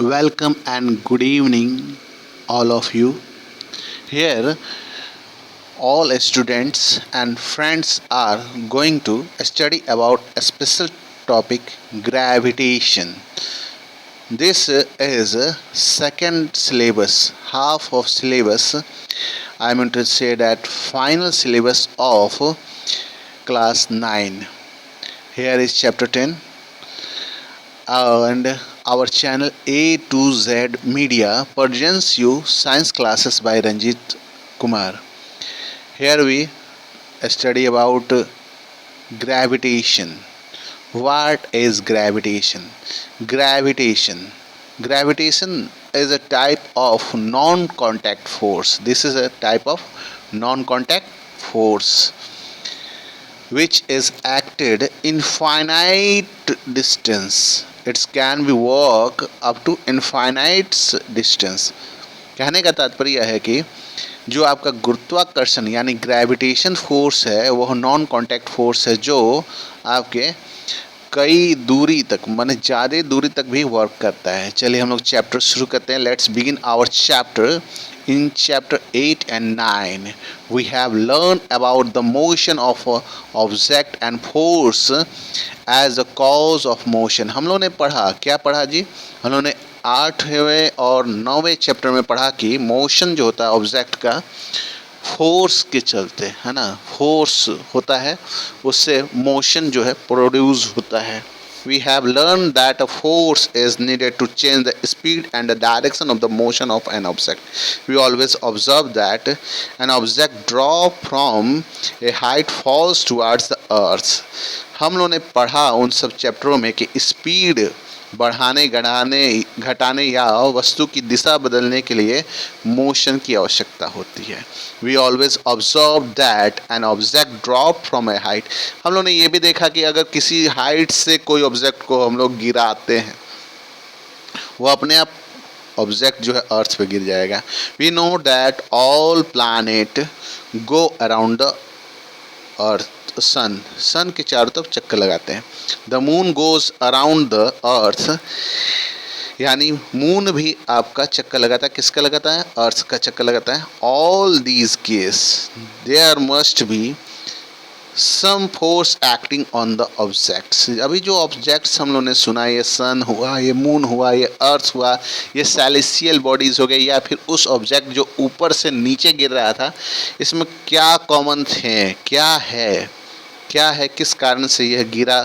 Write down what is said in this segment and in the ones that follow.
Welcome and good evening, all of you. Here, all students and friends are going to study about a special topic gravitation. This is second syllabus, half of syllabus. I mean to say that final syllabus of class 9. Here is chapter 10 and our channel A to Z Media presents you science classes by Ranjit Kumar. Here we study about gravitation. What is gravitation? Gravitation. Gravitation is a type of non-contact force. This is a type of non-contact force which is acted infinite distance. It can be work up to infinite distance. कहने का तात्पर्य है कि जो आपका गुरुत्वाकर्षण यानी gravitation force है वह नॉन कांटेक्ट फोर्स है जो आपके कई दूरी तक माने ज़्यादा दूरी तक भी वर्क करता है। चलिए हम लोग चैप्टर शुरू करते हैं। Let's begin our chapter. In chapter 8 and 9 we have learned about the motion of object and force as the cause of motion। हम लोगों ने पढ़ा, क्या पढ़ा जी? हम लोगों ने 8वें और 9वें चैप्टर में पढ़ा कि मोशन जो होता है ऑब्जेक्ट का फोर्स के चलते, है ना, फोर्स होता है, उससे मोशन जो है प्रोड्यूस होता है। We have learned that a force is needed to change the speed and the direction of the motion of an object. We always observe that an object drop from a height falls towards the earth. हम लोगों ने पढ़ा उन सब चैप्टरों में कि speed बढ़ाने घटाने या वस्तु की दिशा बदलने के लिए मोशन की आवश्यकता होती है। We always observe that an object drop from a height. हम लोगों ने ये भी देखा कि अगर किसी हाइट से कोई ऑब्जेक्ट को हम लोग गिराते हैं वो अपने आप ऑब्जेक्ट जो है अर्थ पे गिर जाएगा। We know that all planet go around the earth. Sun के चारों तरफ चक्कर लगाते हैं। The moon goes around the earth, यानी मून भी आपका चक्कर लगाता है। किसका लगाता है? अर्थ का चक्कर लगाता है। All these case there must be some force acting on the objects. अभी जो ऑब्जेक्ट्स हम लोगों ने सुना, ये सन हुआ, ये मून हुआ, ये अर्थ हुआ, ये सेलेस्टियल बॉडीज हो गए, या फिर उस ऑब्जेक्ट जो ऊपर से नीचे गिर रहा था, इसमें क्या कॉमन थे, क्या है, किस कारण से यह गिरा,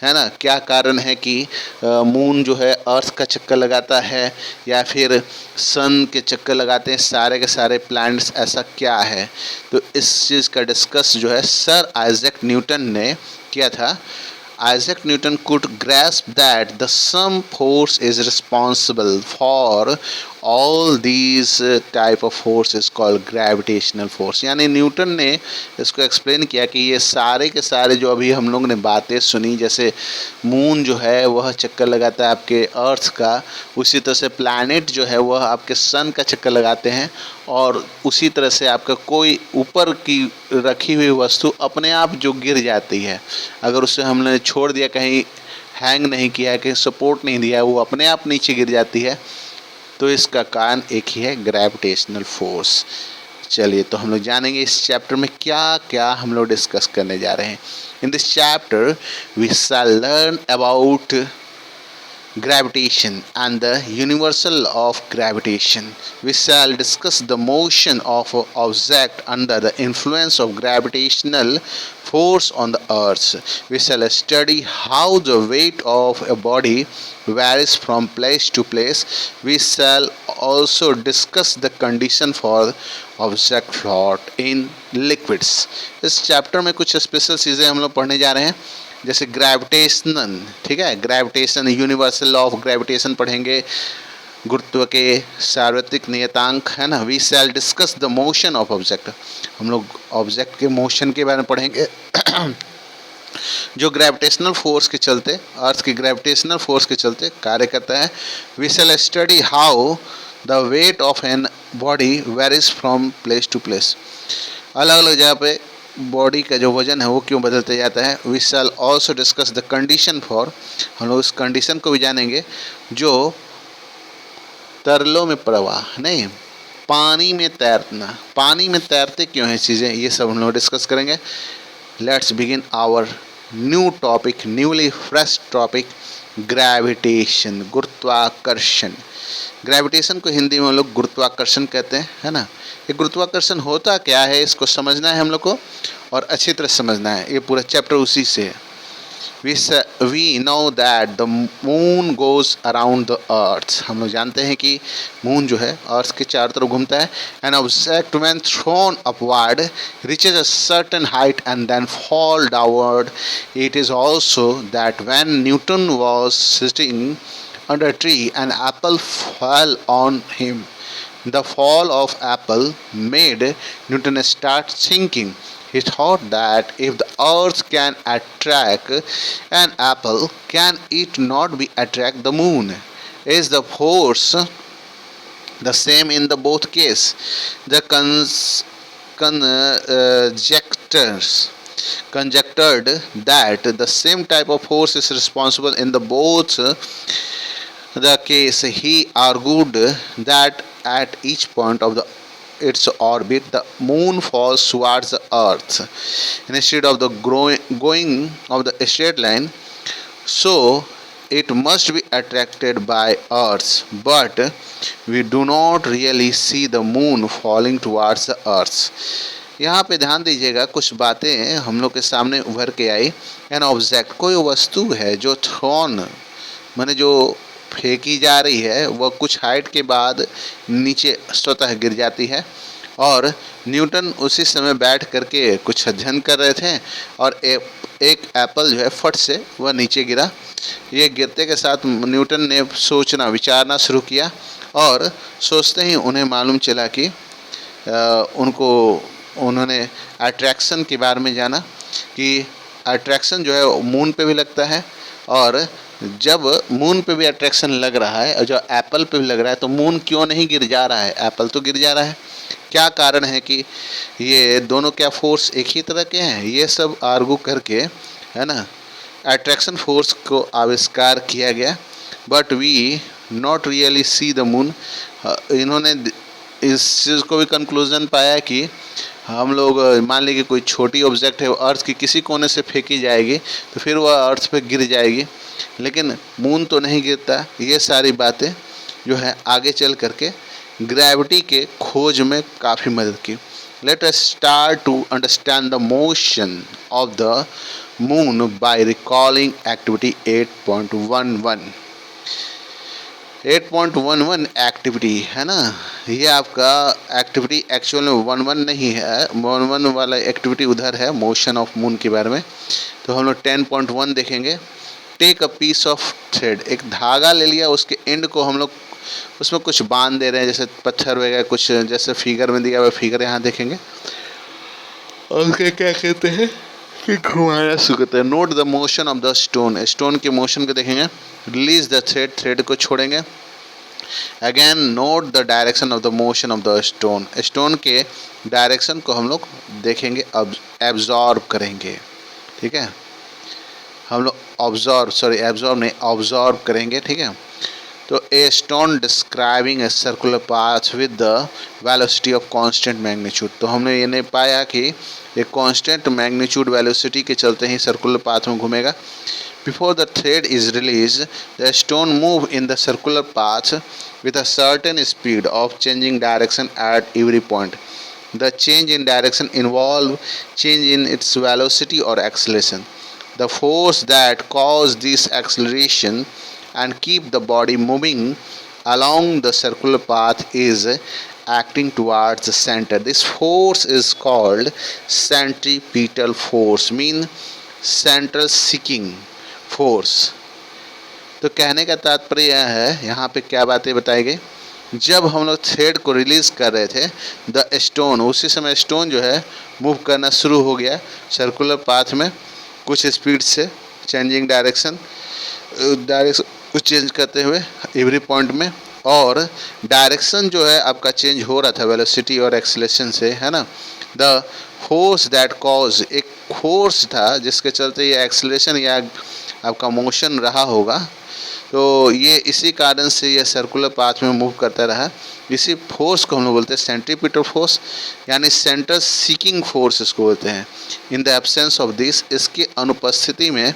है ना, क्या कारण है कि मून जो है अर्थ का चक्कर लगाता है या फिर सन के चक्कर लगाते हैं सारे के सारे प्लैनेट्स, ऐसा क्या है? तो इस चीज़ का डिस्कस जो है सर आइजैक न्यूटन ने किया था। Isaac Newton could grasp that the some force is responsible for all these type of force is called gravitational force। यानी न्यूटन ने इसको एक्सप्लेन किया कि ये सारे के सारे जो अभी हम लोग ने बातें सुनी, जैसे मून जो है वह चक्कर लगाता है आपके अर्थ का, उसी तरह से प्लैनेट जो है वह आपके सन का चक्कर लगाते हैं, और उसी तरह से आपका कोई ऊपर की रखी हुई वस्तु अपने आप जो गिर जाती है, अगर उसे हमने छोड़ दिया, कहीं हैंग नहीं किया, कहीं सपोर्ट नहीं दिया, वो अपने आप नीचे गिर जाती है। तो इसका कारण एक ही है, ग्रेविटेशनल फोर्स। चलिए तो हम लोग जानेंगे इस चैप्टर में क्या क्या हम लोग डिस्कस करने जा रहे हैं। In this chapter we shall learn about gravitation and the universal of gravitation. We shall discuss the motion of an object under the influence of gravitational force on the earth. We shall study how the weight of a body varies from place to place. We shall also discuss the condition for object float in liquids. इस chapter में कुछ special चीज़ें हम लोग पढ़ने जा रहे हैं, जैसे ग्रेविटेशन, ठीक है, ग्रेविटेशन, यूनिवर्सल ऑफ ग्रेविटेशन पढ़ेंगे, गुरुत्व के सार्वत्रिक नियतांक, है ना। We shall discuss the motion of object. हम लोग ऑब्जेक्ट के मोशन के बारे में पढ़ेंगे जो ग्रेविटेशनल फोर्स के चलते, अर्थ की ग्रेविटेशनल फोर्स के चलते कार्य करता है। We shall study how the weight of an body varies from place to place. अलग अलग जगह पे बॉडी का जो वजन है वो क्यों बदलते जाता है। We shall also discuss the condition for, हम लोग उस कंडीशन को भी जानेंगे जो तरलों में प्रवाह नहीं, पानी में तैरना। पानी में तैरते क्यों हैं चीज़ें, ये सब हम लोग डिस्कस करेंगे। Let's begin our new topic, newly fresh topic, gravitation, गुरुत्वाकर्षण। ग्रेविटेशन को हिंदी में हम लोग गुरुत्वाकर्षण कहते हैं, है ना। ये गुरुत्वाकर्षण होता क्या है, इसको समझना है हम लोग को और अच्छी तरह समझना है। ये पूरा चैप्टर उसी से है। We know that the moon goes around the earth. हम लोग जानते हैं कि मून जो है अर्थ के चारों तरफ घूमता है। An object when thrown upward reaches a certain height and then fall downward. It is also that when Newton was sitting under a tree, an apple fell on him. The fall of apple made Newton start thinking. He thought that if the earth can attract an apple, can it not be attract the moon? Is the force the same in the both case? The conjectured that the same type of force is responsible in the both the case. He argued that at each point of its orbit, the moon falls towards the earth instead of the going of the straight line, so it must be attracted by earth, but we do not really see the moon falling towards the earth. यहाँ पे ध्यान दीजिएगा, कुछ बातें हम लोग के सामने उभर के आई। एन ऑब्जेक्ट, कोई वस्तु है जो थ्रोन माने जो फेंकी जा रही है, वह कुछ हाइट के बाद नीचे स्वतः गिर जाती है। और न्यूटन उसी समय बैठ करके कुछ अध्ययन कर रहे थे और एक एप्पल जो है फट से वह नीचे गिरा। ये गिरते के साथ न्यूटन ने सोचना विचारना शुरू किया और सोचते ही उन्हें मालूम चला कि उन्होंने अट्रैक्शन के बारे में जाना कि अट्रैक्शन जो है मून पे भी लगता है, और जब मून पे भी अट्रैक्शन लग रहा है और जो एप्पल पे भी लग रहा है, तो मून क्यों नहीं गिर जा रहा है, एप्पल तो गिर जा रहा है। क्या कारण है कि ये दोनों क्या फोर्स एक ही तरह के हैं, ये सब आर्गू करके, है ना, अट्रैक्शन फोर्स को आविष्कार किया गया। But we not really see the moon. इन्होंने इस चीज़ को भी कंक्लूजन पाया कि हम लोग मान लीजिए कोई छोटी ऑब्जेक्ट है, वो अर्थ की किसी कोने से फेंकी जाएगी तो फिर वह अर्थ पे गिर जाएगी, लेकिन मून तो नहीं गिरता। ये सारी बातें जो है आगे चल करके ग्रेविटी के खोज में काफ़ी मदद की। Let us start to understand the motion of the moon by recalling activity 8.11। 8.11 activity है ना, ये आपका एक्टिविटी एक्चुअल में 11 नहीं है, 11 वाला एक्टिविटी उधर है मोशन ऑफ मून के बारे में। तो हम लोग 10.1 देखेंगे। Take a piece of thread, एक धागा ले लिया, उसके एंड को हम लोग उसमें कुछ बांध दे रहे हैं, जैसे पत्थर वगैरह कुछ, जैसे फिगर में दिया हुआ फिगर यहाँ देखेंगे। और क्या कहते हैं कि घुमाना शुरू करते हैं। Note the motion of the stone, stone के मोशन को देखेंगे। रिलीज द थ्रेड, थ्रेड को छोड़ेंगे। Again note the direction of the motion of the stone, stone के डायरेक्शन को हम लोग देखेंगे, एब्जॉर्ब करेंगे। ठीक है, हम लोग ऑब्जॉर्व करेंगे। ठीक है, तो a stone describing a circular path with the velocity of constant magnitude. तो हमने ये नहीं पाया कि एक कांस्टेंट मैग्नीट्यूड वेलोसिटी के चलते ही सर्कुलर पाथ में घूमेगा। Before the thread is release, the stone move in the circular path with a certain speed of changing direction at every point. The change in direction involve change in its velocity or acceleration. The force that cause this acceleration and keep the body moving along the circular path is acting towards the center. This force is called centripetal force, mean central seeking force. तो कहने का तात्पर्य यह है, यहाँ पे क्या बातें बताई गई। जब हम लोग थ्रेड को रिलीज़ कर रहे थे, द स्टोन, उसी समय स्टोन जो है मूव करना शुरू हो गया सर्कुलर पाथ में कुछ स्पीड से, चेंजिंग डायरेक्शन को चेंज करते हुए एवरी पॉइंट में। और डायरेक्शन जो है आपका चेंज हो रहा था वेलोसिटी और एक्सेलेरेशन से, है ना। द फोर्स दैट कॉज, एक फोर्स था जिसके चलते ये एक्सेलेरेशन या आपका मोशन रहा होगा। तो ये इसी कारण से ये सर्कुलर पाथ में मूव करता रहा। इसी फोर्स को हम लोग बोलते हैं सेंट्रीपिटल फोर्स, यानी सेंटर सीकिंग फोर्स इसको बोलते हैं। In the absence of this, इसकी अनुपस्थिति में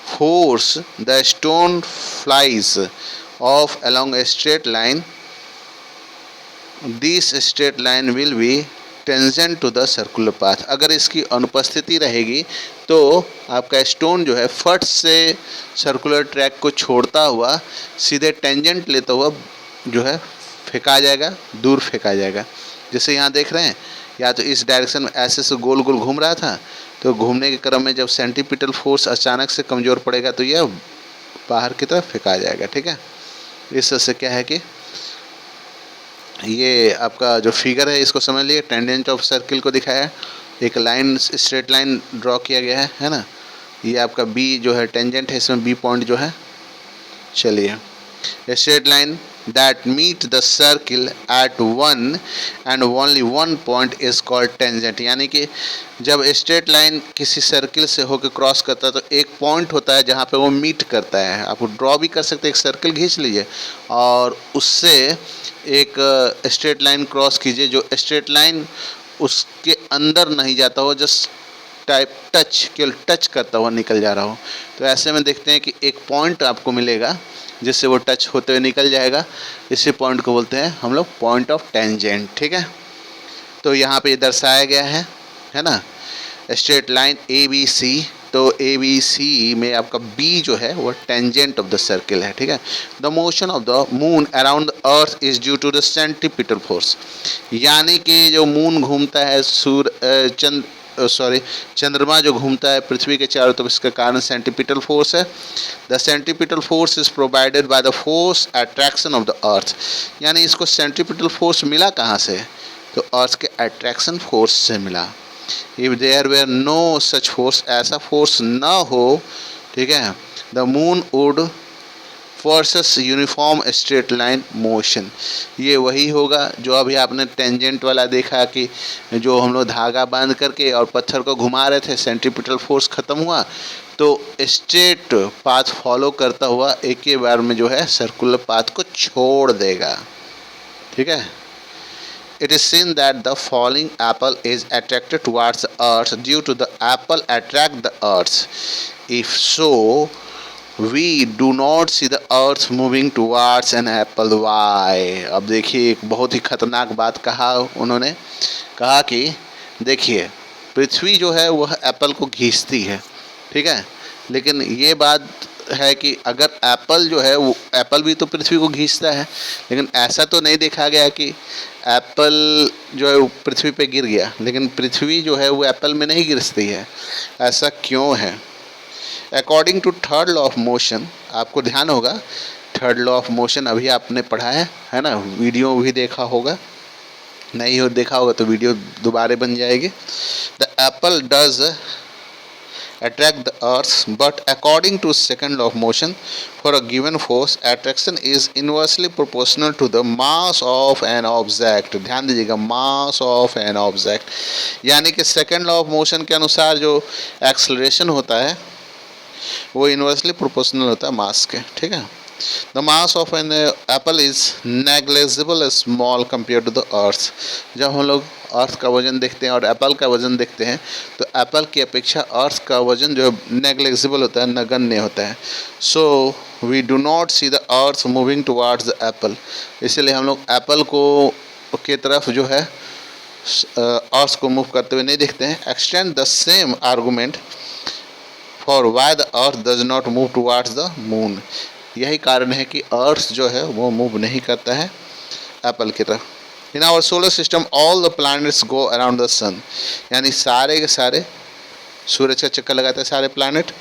force the stone flies off along a straight line, this straight line will be tangent to the circular path. अगर इसकी अनुपस्थिति रहेगी तो आपका स्टोन जो है फट से सर्कुलर ट्रैक को छोड़ता हुआ सीधे टेंजेंट लेता हुआ जो है फेंका जाएगा, दूर फेंका जाएगा। जैसे यहाँ देख रहे हैं, या तो इस डायरेक्शन में ऐसे से गोल गोल घूम रहा था, तो घूमने के क्रम में जब सेंट्रीपिटल फोर्स अचानक से कमज़ोर पड़ेगा तो यह बाहर की तरफ फेंका जाएगा। ठीक है, इस तरह से क्या है कि ये आपका जो फिगर है इसको समझ लिए, टेंजेंट ऑफ सर्किल को दिखाया है, एक लाइन स्ट्रेट लाइन ड्रॉ किया गया है ना। ये आपका बी जो है टेंजेंट है, इसमें बी पॉइंट जो है। चलिए, straight line that meet the circle at one and only one point is called tangent। यानी कि जब स्ट्रेट लाइन किसी सर्किल से होकर क्रॉस करता है तो एक पॉइंट होता है जहाँ पे वो मीट करता है। आप ड्रॉ भी कर सकते हैं, एक सर्किल खींच लीजिए और उससे एक स्ट्रेट लाइन क्रॉस कीजिए, जो स्ट्रेट लाइन उसके अंदर नहीं जाता हो, जस्ट टाइप टच, केवल टच करता हुआ निकल जा रहा हो। तो ऐसे में देखते हैं कि एक पॉइंट आपको मिलेगा जिससे वो टच होते हुए निकल जाएगा। इसी पॉइंट को बोलते हैं हम लोग पॉइंट ऑफ टेंजेंट। ठीक है, तो यहाँ पे दर्शाया गया है ना, straight line A B C. तो ए बी सी में आपका बी जो है वो टेंजेंट ऑफ द सर्किल है। ठीक है, the motion of the moon around the earth is due to the centripetal force. यानी कि जो मून घूमता है चंद्रमा जो घूमता है पृथ्वी के चारों तरफ, इसका कारण सेंट्रीपिटल फोर्स है। The centripetal force is provided by the force attraction of the earth. यानी इसको सेंट्रीपिटल फोर्स मिला कहाँ से? तो अर्थ के अट्रैक्शन फोर्स से मिला। If there were no such force, ऐसा फोर्स ना हो, ठीक है, the moon would versus uniform straight line motion. ये वही होगा जो अभी आपने टेंजेंट वाला देखा कि जो हम लोग धागा बांध करके और पत्थर को घुमा रहे थे, सेंट्रीपिटल फोर्स ख़त्म हुआ तो स्ट्रेट पाथ फॉलो करता हुआ एक ही बार में जो है सर्कुलर पाथ को छोड़ देगा। ठीक है, it is seen that the falling apple is attracted towards the earth due to the apple attract the earth. If so, we do not see the earth moving towards an apple. Why? अब देखिए, एक बहुत ही खतरनाक बात कहा उन्होंने। कहा कि देखिए, पृथ्वी जो है वह एप्पल को खींचती है, ठीक है, लेकिन ये बात है कि अगर एप्पल जो है वो एप्पल भी तो पृथ्वी को खींचता है, लेकिन ऐसा तो नहीं देखा गया कि एप्पल जो है वो पृथ्वी पे गिर गया, लेकिन पृथ्वी जो है वो एप्पल में नहीं गिरती है। ऐसा क्यों है? According to third law of motion, आपको ध्यान होगा थर्ड लॉ ऑफ मोशन अभी आपने पढ़ा है ना, वीडियो भी देखा होगा, नहीं हो देखा होगा तो वीडियो दोबारा बन जाएगी। The Apple does attract the earth, but according to second law of motion, for a given force attraction is inversely proportional to the mass of an object। ध्यान दीजिएगा, mass of an object, यानी कि second law of motion के अनुसार जो acceleration होता है वो इन्वर्सली प्रोपोर्शनल होता है मास के। ठीक है, the mass of an apple is negligible small compare to the earth. जब हम लोग अर्थ का वजन देखते हैं और एप्पल का वजन देखते हैं तो एप्पल की अपेक्षा अर्थ का वजन जो है नेग्लेजिबल होता है, नगण्य होता है। So we do not see the earth moving towards the apple. इसलिए हम लोग एप्पल को के तरफ जो है अर्थ को मूव करते हुए नहीं देखते हैं। Extend the same argument for why the earth does not move towards the moon. यही कारण है कि अर्थ जो है वो मूव नहीं करता है एप्पल की तरफ। In our solar system all the planets go around the sun, यानी सारे के सारे सूरज का चक्कर लगाते हैं सारे planet.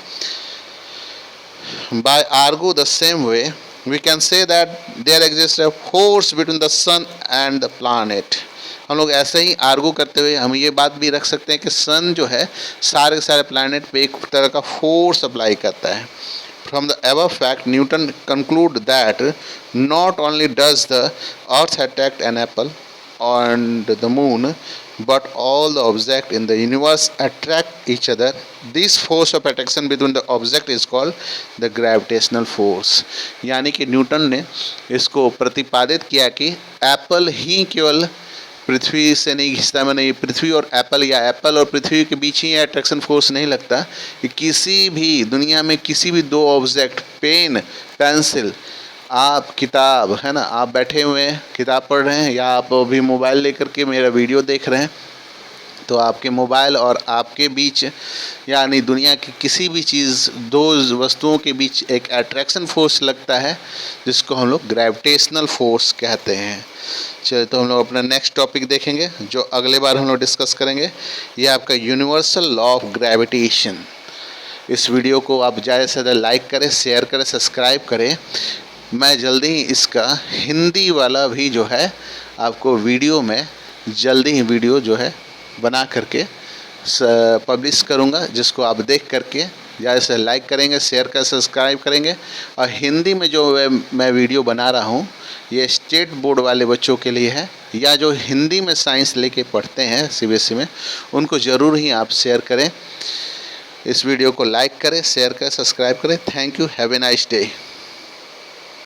By argue the same way we can say that there exist a force between the sun and the planet. हम लोग ऐसे ही आर्गू करते हुए हम ये बात भी रख सकते हैं कि सन जो है सारे के सारे प्लैनेट पे एक तरह का फोर्स अप्लाई करता है। From the above fact, Newton concluded that not only does the earth attract an apple, and the moon, but all the objects in the universe attract each other. This force of attraction between the object is called the gravitational force. यानी कि Newton ने इसको प्रतिपादित किया कि Apple ही केवल पृथ्वी से नहीं घिसता, में नहीं, पृथ्वी और एप्पल या एप्पल और पृथ्वी के बीच ही अट्रैक्शन फोर्स नहीं लगता कि किसी भी दुनिया में किसी भी दो ऑब्जेक्ट, पेन, पेंसिल, आप किताब, है ना, आप बैठे हुए हैं किताब पढ़ रहे हैं, या आप अभी मोबाइल लेकर के मेरा वीडियो देख रहे हैं, तो आपके मोबाइल और आपके बीच यानी दुनिया की किसी भी चीज़, दो वस्तुओं के बीच एक अट्रैक्शन फोर्स लगता है जिसको हम लोग ग्रेविटेशनल फोर्स कहते हैं। चलिए, तो हम लोग अपना नेक्स्ट टॉपिक देखेंगे जो अगले बार हम लोग डिस्कस करेंगे। ये आपका यूनिवर्सल लॉ ऑफ ग्रेविटेशन। इस वीडियो को आप ज़्यादा से ज़्यादा लाइक करें, शेयर करें, सब्सक्राइब करें। मैं जल्दी ही इसका हिंदी वाला भी जो है आपको वीडियो में जल्दी ही वीडियो जो है बना करके पब्लिश करूँगा, जिसको आप देख करके ज़्यादा से लाइक करेंगे, शेयर कर, सब्सक्राइब करेंगे। और हिंदी में जो मैं वीडियो बना रहा हूँ ये स्टेट बोर्ड वाले बच्चों के लिए है, या जो हिंदी में साइंस लेके पढ़ते हैं CBSE में, उनको ज़रूर ही आप शेयर करें। इस वीडियो को लाइक करें, शेयर करें, सब्सक्राइब करें। Thank you, have a nice day.